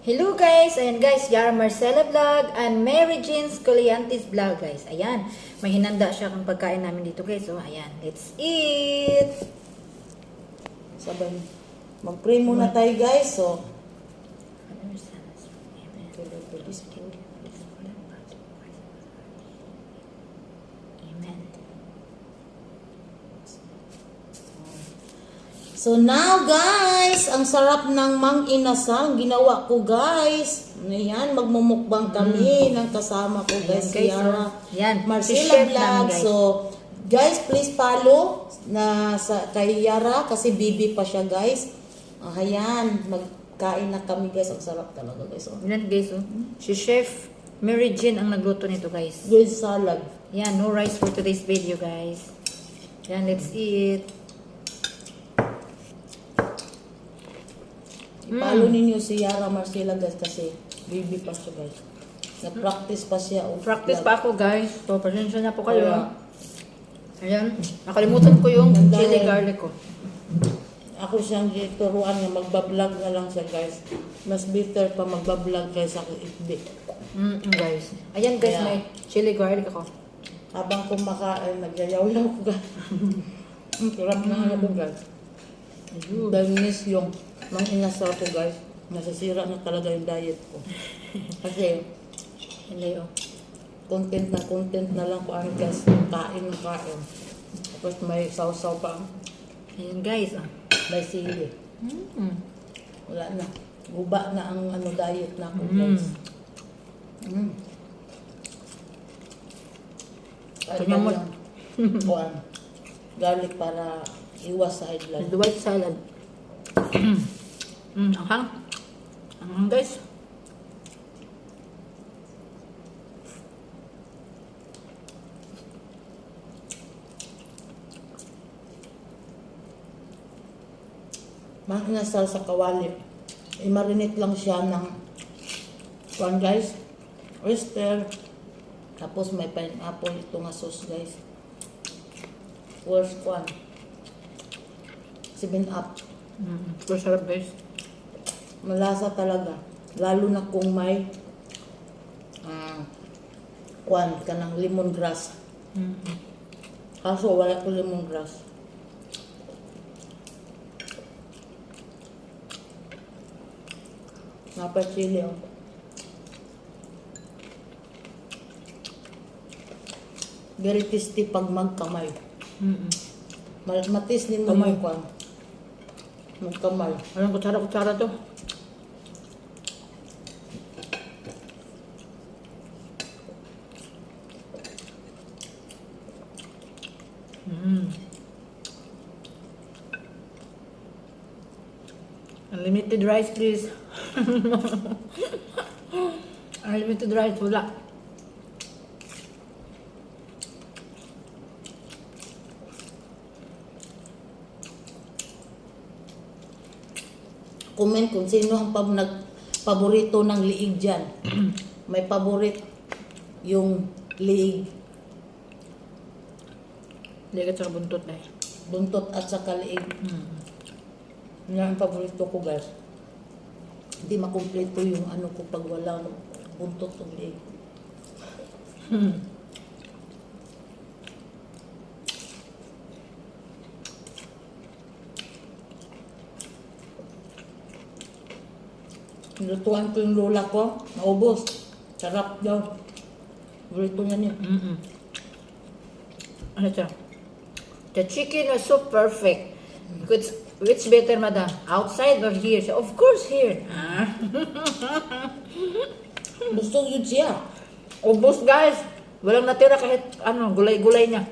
Hello guys! Ayan guys, Yara Marcela Vlog and Mary Jean's Coliantes Vlog guys. Ayan, may hinanda siya kung pagkain namin dito guys. So ayan, let's eat! Sabay, mag-pray muna tayo guys. So, Amen. So now guys, ang sarap ng mang inasal ginawa ko guys. Ayan, magmumukbang kami ng kasama ko guys, Ayan, guys, Yara Yan, si Marcela Chef Vlog. namin, guys. So guys, please follow na sa kay Yara kasi baby pa siya guys. Ayan, magkain na kami guys. Ang sarap talaga guys. Oh. Yan guys, oh. Si Chef Mary Jean ang nagluto nito guys. Good salad. Yan, no rice for today's video guys. Yan, let's eat. Follow ninyo si Yara Marcela guys kasi baby pa siya guys. Na-practice pa siya. Practice pa ako guys. So, pasensya na po kayo. Kaya, Ayan, nakalimutan ko yung Ganda chili yan. garlic ko. ako siyang turuan nga magbablog na lang siya guys. Mas better pa magbablog kaysa ako itbi. Guys. Ayan guys, Kaya- may chili garlic ako. Habang kumakain, nagyayaw-yaw ko guys. Ang sarap na nga ito guys. Dahil miss yung mang inasal ko guys. Nasisira na talaga yung diet ko. Kasi Hindi oh. content na lang ko ang guys. Kain ng kain. Tapos may sausaw pa. Ayan guys, ah. May sili. Mm. Wala na. Guba na ang diet na ako guys. Kanya mo. Kuan. Garlic para iwas sa high blood. The white salad. Anghang. Anghang guys. Mang inasal sa kawali. I-marinate lang siya ng kuan guys. Oyster. Tapos may pineapple ito nga sauce guys. Worst kuan. 7-Up. Masarap guys. Malasa talaga. Lalo na kung may kuan ka ng lemongrass. Kaso wala ko lemongrass. Napachili oh. Very tasty pag magkamay. Matis din mo Kamay. yung kuan. Magkamay. Anong kutsara-kutsara to? Unlimited rice, please. Unlimited rice, wala. Comment kung sino ang paborito ng liig dyan. May paborit yung liig, Ligat sa buntot na eh. buntot at saka liig. Yan ang paborito ko guys. Hindi makumpleto yung ano ko pag wala buntot ng liig. Nilutuan ko yung lola ko, naubos. Sarap daw. Paborito niya niya. Ano siya? The chicken was so perfect. Which better, madam? Outside or here? So, of course, here. Gusto yun siya. Ubus, guys. Walang natira kahit ano, gulay-gulay niya.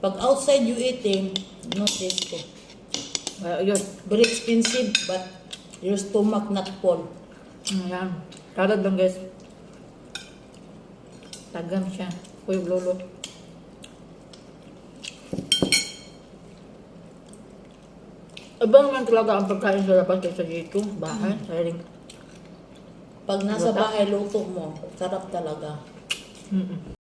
Pag outside you eating, no taste ko. Yun. Very expensive, but your stomach not full. Ayan. Salad lang, guys. Tagan siya. Uy, lolo. Ibang naman talaga ang pagkain sa labas sa dito. Bahay. Saring. Pag nasa bahay, luto mo, sarap talaga.